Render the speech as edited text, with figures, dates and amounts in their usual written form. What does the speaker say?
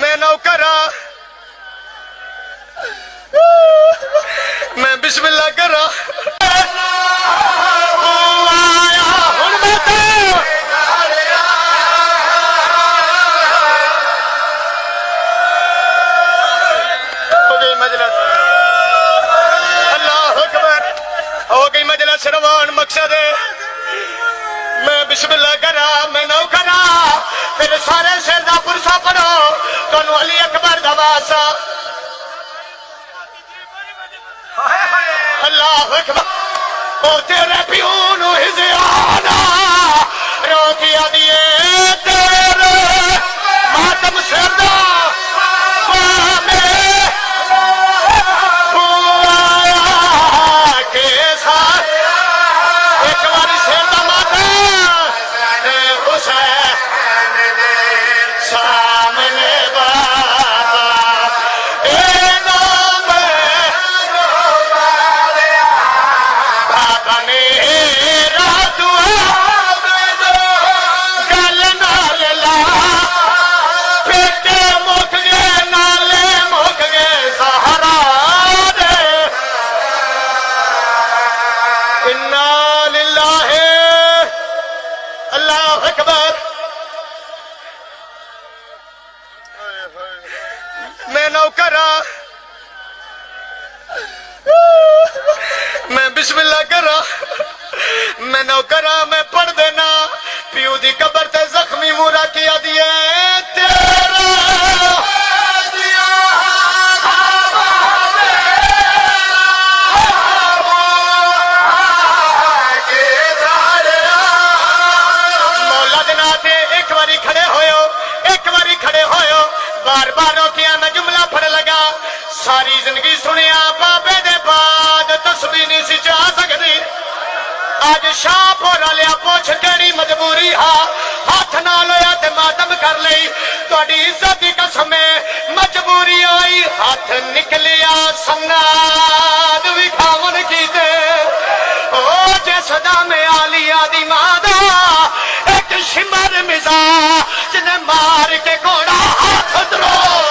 मैं नौकरा मैं बिस्मिल्लाह करा रवान मकसद मैं बिस्मिल्लाह करा मैं नौ करा फिर सारे शेर दा पुरसा पढ़ो तुहानू अली अकबर दा वासा अल्लाह अकबर ओ तेरे प्यो नू हिज़याना रोकिया दिए तेरे मातम शेर दा मैं नौकरा मैं बिस्मिल्लाह करा मैं नौकरा मैं पढ़ देना प्यू दी कबर ते जख्मी मूरा किया दिए तेरा मौला दे नां ते एक बारी खड़े होयो बार बार रोकिया मैं जुमला पढ़ लगा सारी जिंदगी सुनिया बाबे दे बाद तस्बीह नहीं सी जा सकती आज शाहपुर लिया पुछ केड़ी मजबूरी हा हाथ नाल होया ते मातम कर लई तुहाडी इज्जत दी कसम मजबूरी आई हाथ निकलिया सन्नाद विखावन कीते ओ जे सदा में आलिया दी मादा एक शिमर मिजा जिन्हें मार के घोड़ा हाथ द्रो